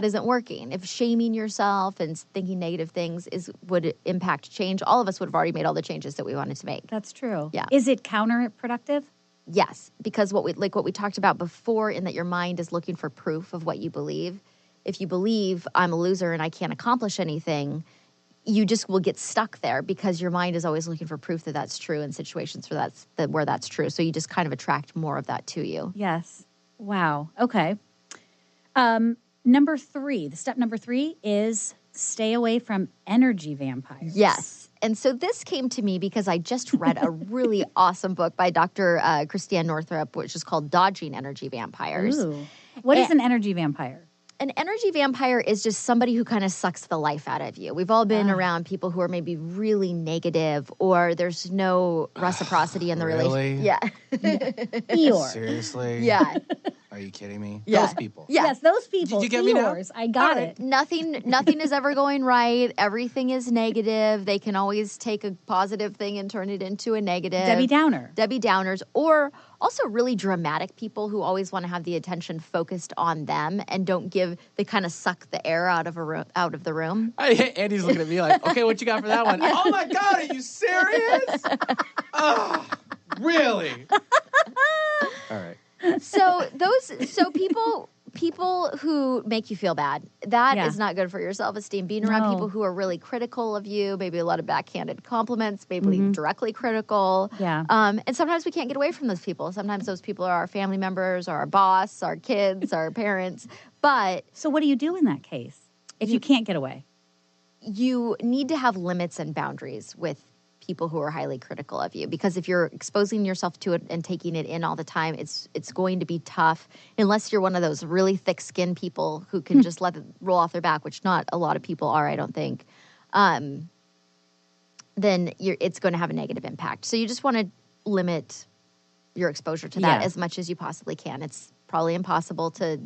isn't working. If shaming yourself and thinking negative things would impact change, all of us would have already made all the changes that we wanted to make. That's true. Yeah. Is it counterproductive? Yes, because what we talked about before, in that your mind is looking for proof of what you believe. If you believe I'm a loser and I can't accomplish anything, you just will get stuck there because your mind is always looking for proof that that's true in situations where that's true. So you just kind of attract more of that to you. Yes. Wow. Okay. Number 3, step number 3 is stay away from energy vampires. Yes. And so this came to me because I just read a really awesome book by Dr. Christiane Northrup, which is called Dodging Energy Vampires. Ooh. What is an energy vampire? An energy vampire is just somebody who kind of sucks the life out of you. We've all been around people who are maybe really negative, or there's no reciprocity in the relationship. Yeah. Eeyore. Seriously? Yeah. Are you kidding me? Yeah. Those people. Yeah. Yes, those people. Did you get me now? Eeyores. I got it. Nothing is ever going right. Everything is negative. They can always take a positive thing and turn it into a negative. Debbie Downer. Debbie Downers. Or also really dramatic people who always want to have the attention focused on them and they kind of suck the air out of the room. Andy's looking at me like, okay, what you got for that one? Oh my God, are you serious? Oh, really? All right. So people who make you feel bad, that is not good for your self-esteem. Being around people who are really critical of you, maybe a lot of backhanded compliments, maybe directly critical. Yeah. And sometimes we can't get away from those people. Sometimes those people are our family members, or our boss, our kids, our parents. But so what do you do in that case if you can't get away? You need to have limits and boundaries with people who are highly critical of you, because if you're exposing yourself to it and taking it in all the time, it's going to be tough, unless you're one of those really thick-skinned people who can just let it roll off their back, which not a lot of people are, I don't think. Then it's going to have a negative impact. So you just want to limit your exposure to that as much as you possibly can. It's probably impossible to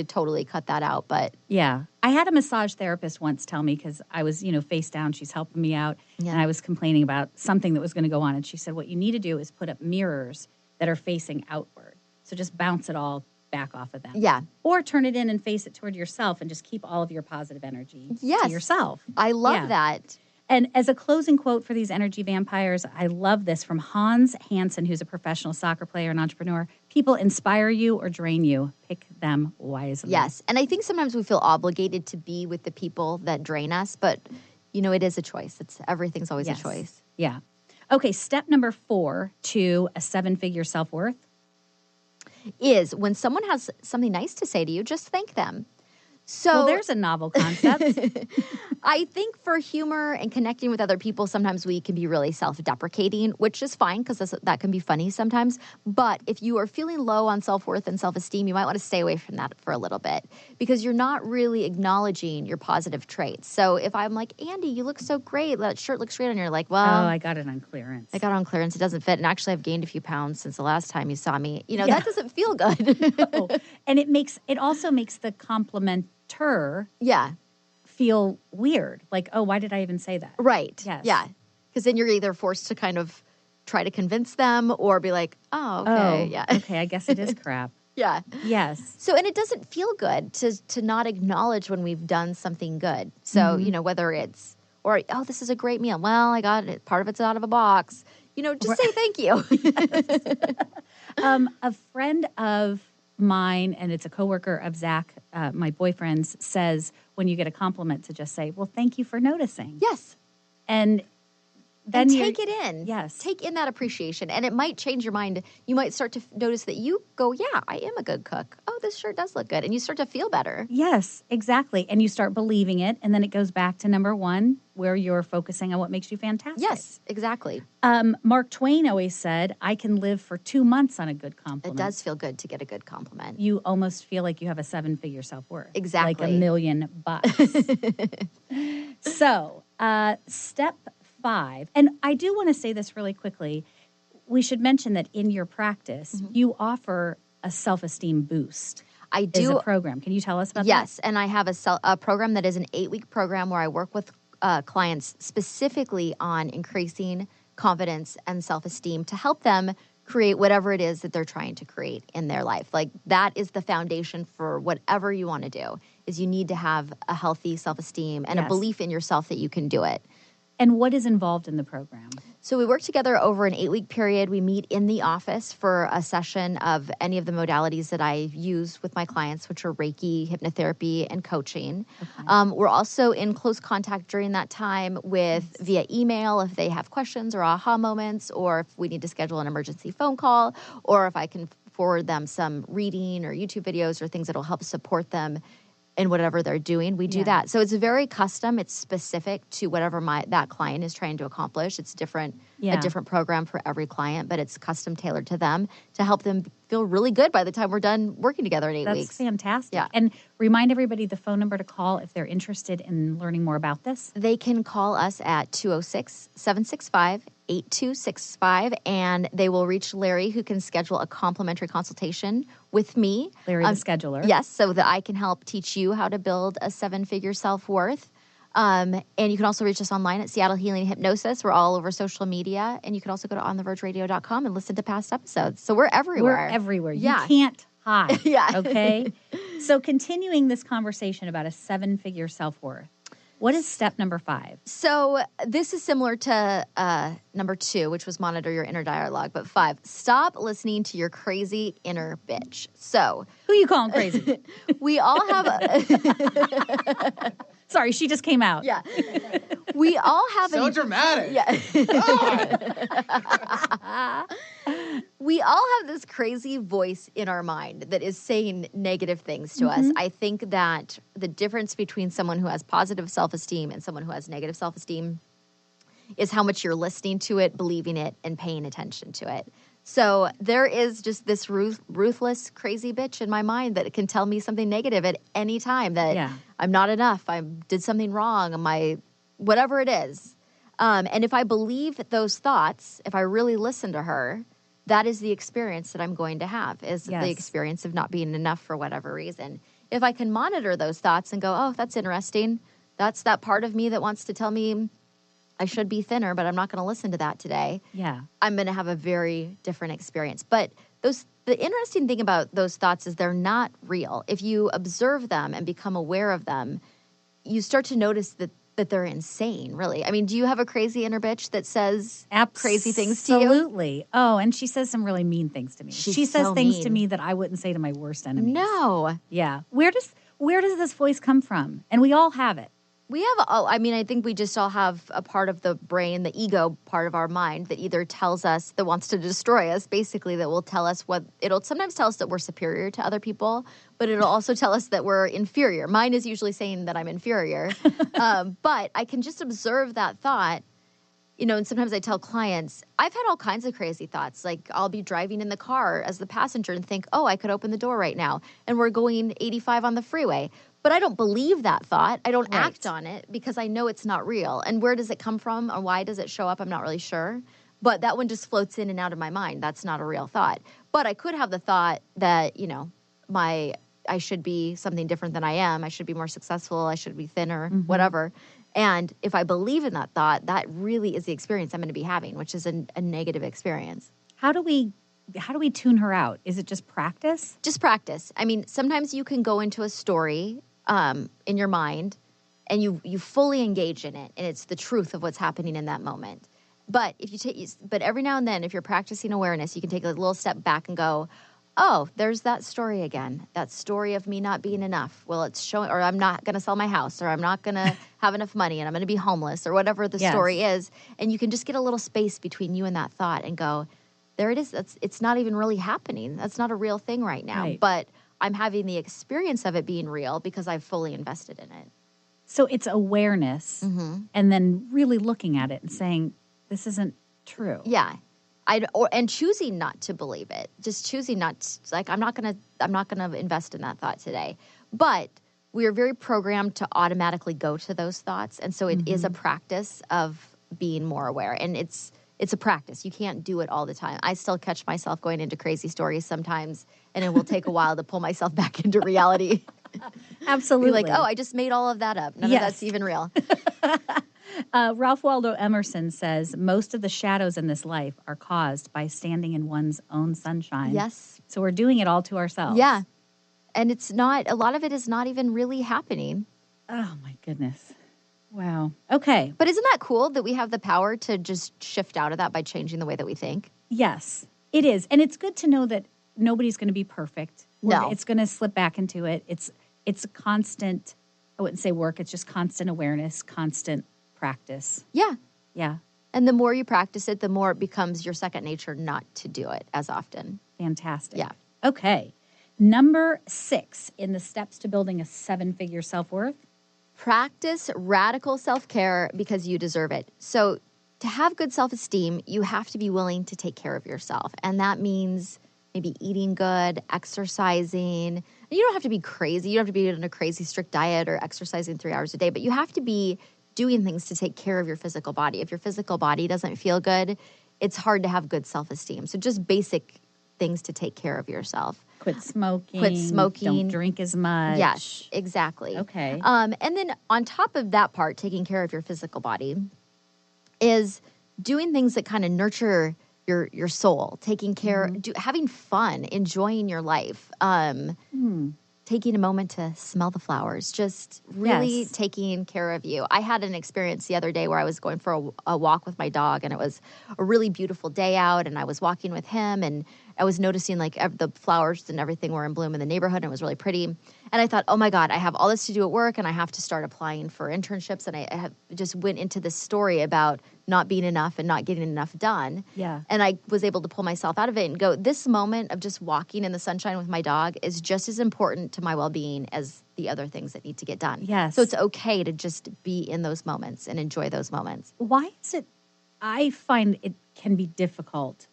totally cut that out, but yeah. I had a massage therapist once tell me, because I was, face down, she's helping me out, and I was complaining about something that was going to go on, and she said, what you need to do is put up mirrors that are facing outward. So just bounce it all back off of them. Yeah. Or turn it in and face it toward yourself, and just keep all of your positive energy to yourself. I love that. And as a closing quote for these energy vampires, I love this from Hans Hansen, who's a professional soccer player and entrepreneur. People inspire you or drain you. Pick them wisely. Yes. And I think sometimes we feel obligated to be with the people that drain us, but, it is a choice. Everything's always a choice. Yeah. Okay, step number 4 to a 7-figure self-worth is when someone has something nice to say to you, just thank them. So well, there's a novel concept. I think for humor and connecting with other people, sometimes we can be really self-deprecating, which is fine because that can be funny sometimes. But if you are feeling low on self-worth and self-esteem, you might want to stay away from that for a little bit because you're not really acknowledging your positive traits. So if I'm like, Andy, you look so great. That shirt looks great. And you're like, well. Oh, I got it on clearance. I got it on clearance. It doesn't fit. And actually, I've gained a few pounds since the last time you saw me. That doesn't feel good. No. And it also makes the complimenter feel weird. Like, oh, why did I even say that? Right. Yes. Yeah. Because then you're either forced to kind of try to convince them or be like, oh, okay. Yeah. Okay, I guess it is crap. Yeah. Yes. So, and it doesn't feel good to not acknowledge when we've done something good. So, whether it's, or, oh, this is a great meal. Well, I got it. Part of it's out of a box. Just say thank you. A friend of mine, and it's a coworker of Zach, my boyfriend's, says when you get a compliment to just say, well, thank you for noticing. Yes. And then take it in. Yes. Take in that appreciation. And it might change your mind. You might start to notice that you go, yeah, I am a good cook. Oh, this shirt does look good. And you start to feel better. Yes, exactly. And you start believing it. And then it goes back to number one, where you're focusing on what makes you fantastic. Yes, exactly. Mark Twain always said, I can live for 2 months on a good compliment. It does feel good to get a good compliment. You almost feel like you have a 7-figure self-worth. Exactly. Like $1 million. So, step 5, and I do want to say this really quickly. We should mention that in your practice, you offer a self-esteem boost. I do. Is a program. Can you tell us about that? Yes, and I have a program that is an 8-week program where I work with clients specifically on increasing confidence and self-esteem to help them create whatever it is that they're trying to create in their life. Like that is the foundation for whatever you want to do, is you need to have a healthy self-esteem and a belief in yourself that you can do it. And what is involved in the program? So we work together over an 8-week period. We meet in the office for a session of any of the modalities that I use with my clients, which are Reiki, hypnotherapy, and coaching. Okay. We're also in close contact during that time with via email if they have questions or aha moments, or if we need to schedule an emergency phone call, or if I can forward them some reading or YouTube videos or things that will help support them in whatever they're doing. We do that. So it's very custom. It's specific to whatever that client is trying to accomplish. It's different, a different program for every client, but it's custom tailored to them to help them feel really good by the time we're done working together in 8 weeks. That's fantastic. Yeah. And remind everybody the phone number to call if they're interested in learning more about this. They can call us at 206-765-8265, and they will reach Larry, who can schedule a complimentary consultation with me. Larry, the scheduler. Yes, so that I can help teach you how to build a 7-figure self-worth. And you can also reach us online at Seattle Healing Hypnosis. We're all over social media. And you can also go to onthevergeradio.com and listen to past episodes. So we're everywhere. We're everywhere. Yeah. You can't hide. Yeah. Okay? So continuing this conversation about a 7-figure self-worth, what is step number 5? So this is similar to number 2, which was monitor your inner dialogue. But 5, stop listening to your crazy inner bitch. So who you calling crazy? We all have Sorry, she just came out. Yeah. We all have so dramatic. Yeah. We all have this crazy voice in our mind that is saying negative things to us. I think that the difference between someone who has positive self-esteem and someone who has negative self-esteem is how much you're listening to it, believing it, and paying attention to it. So there is just this ruthless, crazy bitch in my mind that can tell me something negative at any time, that I'm not enough, I did something wrong, whatever it is. And if I believe those thoughts, if I really listen to her, that is the experience that I'm going to have, is the experience of not being enough for whatever reason. If I can monitor those thoughts and go, oh, that's interesting. That's that part of me that wants to tell me I should be thinner, but I'm not going to listen to that today. Yeah. I'm going to have a very different experience. But the interesting thing about those thoughts is they're not real. If you observe them and become aware of them, you start to notice that they're insane, really. I mean, do you have a crazy inner bitch that says crazy things to you? Absolutely. Oh, and she says some really mean things to me. She says so things mean to me that I wouldn't say to my worst enemies. No. Yeah. Where does this voice come from? And we all have it. We have, I think we just all have a part of the brain, the ego part of our mind that either tells us, that wants to destroy us, basically, that will tell us it'll sometimes tell us that we're superior to other people, but it'll also tell us that we're inferior. Mine is usually saying that I'm inferior. But I can just observe that thought, and sometimes I tell clients, I've had all kinds of crazy thoughts. Like I'll be driving in the car as the passenger and think, oh, I could open the door right now. And we're going 85 on the freeway. But I don't believe that thought. I don't act on it because I know it's not real. And where does it come from or why does it show up? I'm not really sure. But that one just floats in and out of my mind. That's not a real thought. But I could have the thought that, I should be something different than I am. I should be more successful. I should be thinner, whatever. And if I believe in that thought, that really is the experience I'm going to be having, which is a negative experience. How do we tune her out? Is it just practice? Just practice. I mean, sometimes you can go into a story in your mind and you fully engage in it and it's the truth of what's happening in that moment. But but every now and then, if you're practicing awareness, you can take a little step back and go, oh, there's that story again. That story of me not being enough. Well, it's showing, or I'm not going to sell my house, or I'm not going to have enough money and I'm going to be homeless, or whatever the story is. And you can just get a little space between you and that thought and go, there it is. It's not even really happening. That's not a real thing right now. Right. But I'm having the experience of it being real because I've fully invested in it. So it's awareness and then really looking at it and saying, this isn't true. Yeah. And choosing not to believe it. Just choosing not to, like, I'm not gonna invest in that thought today. But we are very programmed to automatically go to those thoughts. And so it is a practice of being more aware. And it's a practice. You can't do it all the time. I still catch myself going into crazy stories sometimes, and it will take a while to pull myself back into reality. Absolutely. Be like, oh, I just made all of that up. None of that's even real. Ralph Waldo Emerson says, most of the shadows in this life are caused by standing in one's own sunshine. Yes. So we're doing it all to ourselves. Yeah. And a lot of it is not even really happening. Oh, my goodness. Wow. Okay. But isn't that cool that we have the power to just shift out of that by changing the way that we think? Yes, it is. And it's good to know that nobody's going to be perfect. No. It's going to slip back into it. It's a constant, I wouldn't say work, it's just constant awareness, constant practice. Yeah. Yeah. And the more you practice it, the more it becomes your second nature not to do it as often. Fantastic. Yeah. Okay. Number 6 in the steps to building a 7-figure self-worth. Practice radical self-care because you deserve it. So to have good self-esteem, you have to be willing to take care of yourself. And that means maybe eating good, exercising. You don't have to be crazy. You don't have to be on a crazy strict diet or exercising 3 hours a day, but you have to be doing things to take care of your physical body. If your physical body doesn't feel good, it's hard to have good self-esteem. So just basic things to take care of yourself. Quit smoking. Don't drink as much. Yes, exactly. Okay. And then on top of that part, taking care of your physical body, is doing things that kind of nurture your soul, taking care, having fun, enjoying your life, taking a moment to smell the flowers, just really taking care of you. I had an experience the other day where I was going for a walk with my dog, and it was a really beautiful day out, and I was walking with him, and I was noticing like the flowers and everything were in bloom in the neighborhood, and it was really pretty. And I thought, oh my God, I have all this to do at work, and I have to start applying for internships. And I just went into this story about not being enough and not getting enough done. Yeah. And I was able to pull myself out of it and go, this moment of just walking in the sunshine with my dog is just as important to my well-being as the other things that need to get done. Yes. So it's okay to just be in those moments and enjoy those moments. Why is it, I find it can be difficult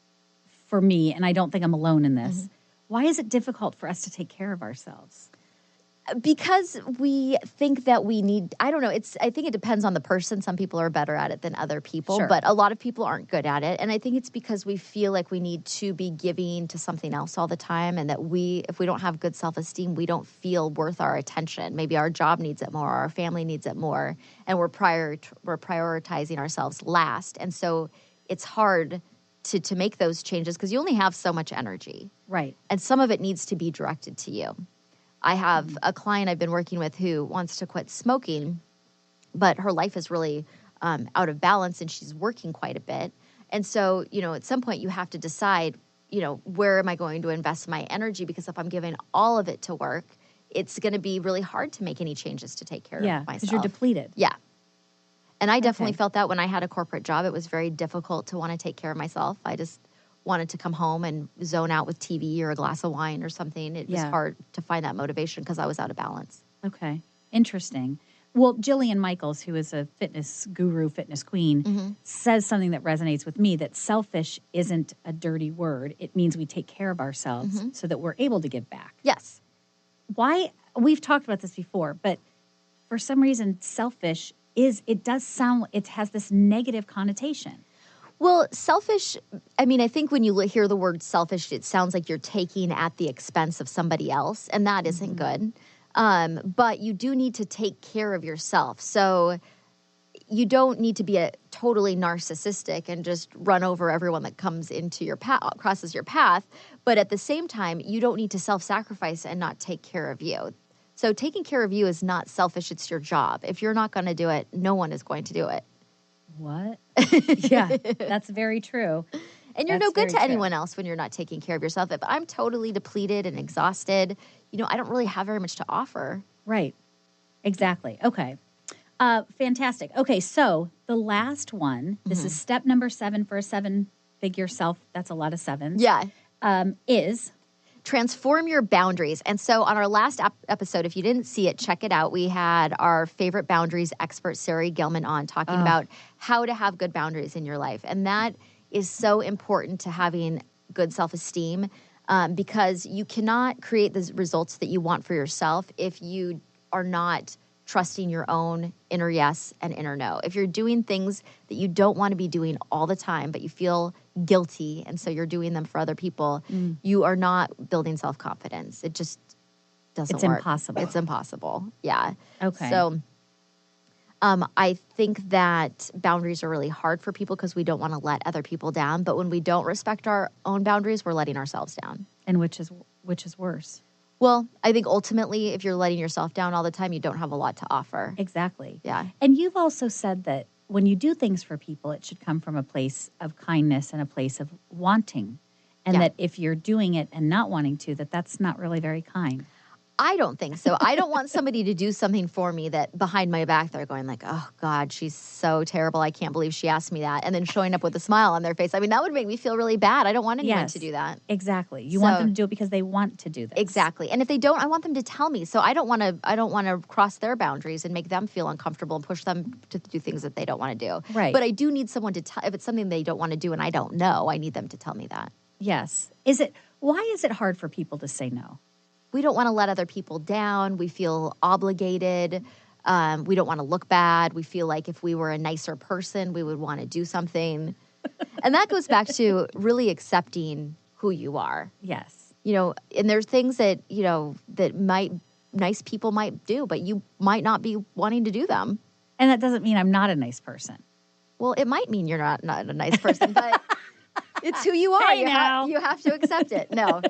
for me, and I don't think I'm alone in this. Why is it difficult for us to take care of ourselves? Because we think that we need, I don't know, I think it depends on the person. Some people are better at it than other people, but a lot of people aren't good at it. And I think it's because we feel like we need to be giving to something else all the time, and that if we don't have good self-esteem, we don't feel worth our attention. Maybe our job needs it more, our family needs it more, and we're prioritizing ourselves last. And so it's hard to make those changes because you only have so much energy. Right. And some of it needs to be directed to you. I have a client I've been working with who wants to quit smoking, but her life is really out of balance and she's working quite a bit. And so, at some point you have to decide, where am I going to invest my energy? Because if I'm giving all of it to work, it's going to be really hard to make any changes to take care of myself. because you're depleted. Yeah. And I definitely felt that when I had a corporate job. It was very difficult to want to take care of myself. I just wanted to come home and zone out with TV or a glass of wine or something. It was hard to find that motivation because I was out of balance. Okay. Interesting. Well, Jillian Michaels, who is a fitness guru, fitness queen, says something that resonates with me, that selfish isn't a dirty word. It means we take care of ourselves so that we're able to give back. Yes. Why? We've talked about this before, but for some reason, selfish it does sound, it has this negative connotation. Well, selfish, I mean, I think when you hear the word selfish, it sounds like you're taking at the expense of somebody else, and that isn't good. But you do need to take care of yourself. So you don't need to be a totally narcissistic and just run over everyone that comes into your path, crosses your path. But at the same time, you don't need to self-sacrifice and not take care of you. So taking care of you is not selfish. It's your job. If you're not going to do it, no one is going to do it. What? Yeah, that's very true. And you're no good to anyone else when you're not taking care of yourself. If I'm totally depleted and exhausted, I don't really have very much to offer. Right. Exactly. Okay. Fantastic. Okay, so the last one, this is step number 7 for a 7-figure self. That's a lot of sevens. Yeah. Is transform your boundaries. And so on our last episode, if you didn't see it, check it out. We had our favorite boundaries expert, Sari Gelman, on talking about how to have good boundaries in your life. And that is so important to having good self-esteem because you cannot create the results that you want for yourself if you are not trusting your own inner yes and inner no. If you're doing things that you don't want to be doing all the time, but you feel guilty, and so you're doing them for other people, you are not building self-confidence. It just doesn't work. It's impossible. It's impossible. Yeah. Okay. So I think that boundaries are really hard for people because we don't want to let other people down. But when we don't respect our own boundaries, we're letting ourselves down. And which is worse? Well, I think ultimately, if you're letting yourself down all the time, you don't have a lot to offer. Exactly. Yeah. And you've also said that when you do things for people, it should come from a place of kindness and a place of wanting. And that if you're doing it and not wanting to, that's not really very kind. I don't think so. I don't want somebody to do something for me that behind my back they're going like, oh, God, she's so terrible. I can't believe she asked me that. And then showing up with a smile on their face. I mean, that would make me feel really bad. I don't want anyone to do that. Exactly. You want them to do it because they want to do this. Exactly. And if they don't, I want them to tell me. So I don't want to cross their boundaries and make them feel uncomfortable and push them to do things that they don't want to do. Right. But I do need someone to tell, if it's something they don't want to do and I don't know, I need them to tell me that. Yes. Why is it hard for people to say no? We don't want to let other people down. We feel obligated. We don't want to look bad. We feel like if we were a nicer person, we would want to do something. And that goes back to really accepting who you are. Yes. And there's things that, that nice people might do, but you might not be wanting to do them. And that doesn't mean I'm not a nice person. Well, it might mean you're not a nice person, but it's who you are. Hey, you have to accept it. No,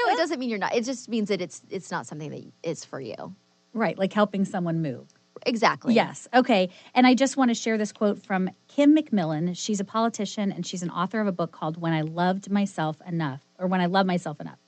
it doesn't mean you're not. It just means that it's not something that is for you. Right, like helping someone move. Exactly. Yes. Okay. And I just want to share this quote from Kim McMillan. She's a politician and she's an author of a book called When I Loved Myself Enough, or When I Loved Myself Enough.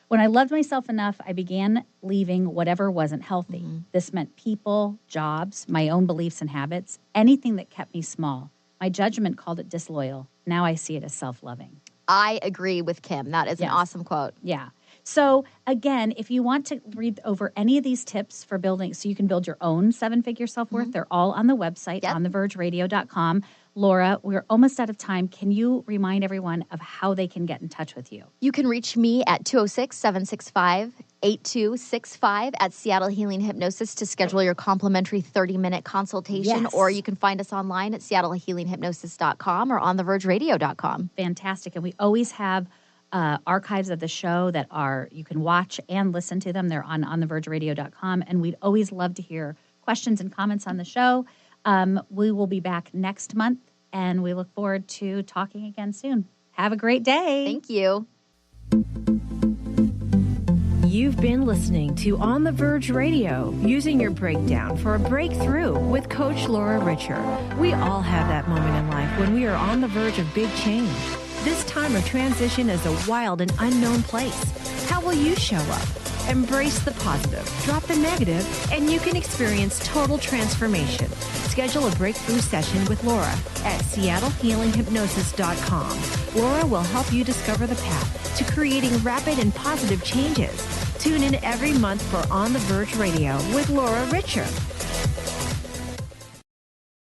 When I loved myself enough, I began leaving whatever wasn't healthy. Mm-hmm. This meant people, jobs, my own beliefs and habits, anything that kept me small. My judgment called it disloyal. Now I see it as self-loving. I agree with Kim. That is an awesome quote. Yeah. So again, if you want to read over any of these tips for building, so you can build your own 7-figure self-worth, they're all on the website, on thevergeradio.com. Laura, we're almost out of time. Can you remind everyone of how they can get in touch with you? You can reach me at 206-765-8265 at Seattle Healing Hypnosis to schedule your complimentary 30-minute consultation, or you can find us online at seattlehealinghypnosis.com or on thevergeradio.com. Fantastic. And we always have archives of the show that you can watch and listen to them. They're on thevergeradio.com. And we'd always love to hear questions and comments on the show. We will be back next month, and we look forward to talking again soon. Have a great day. Thank you. You've been listening to On the Verge Radio, using your breakdown for a breakthrough with Coach Laura Richer. We all have that moment in life when we are on the verge of big change. This time of transition is a wild and unknown place. How will you show up? Embrace the positive, drop the negative, and you can experience total transformation. Schedule a breakthrough session with Laura at seattlehealinghypnosis.com. Laura will help you discover the path to creating rapid and positive changes. Tune in every month for On the Verge Radio with Laura Richer.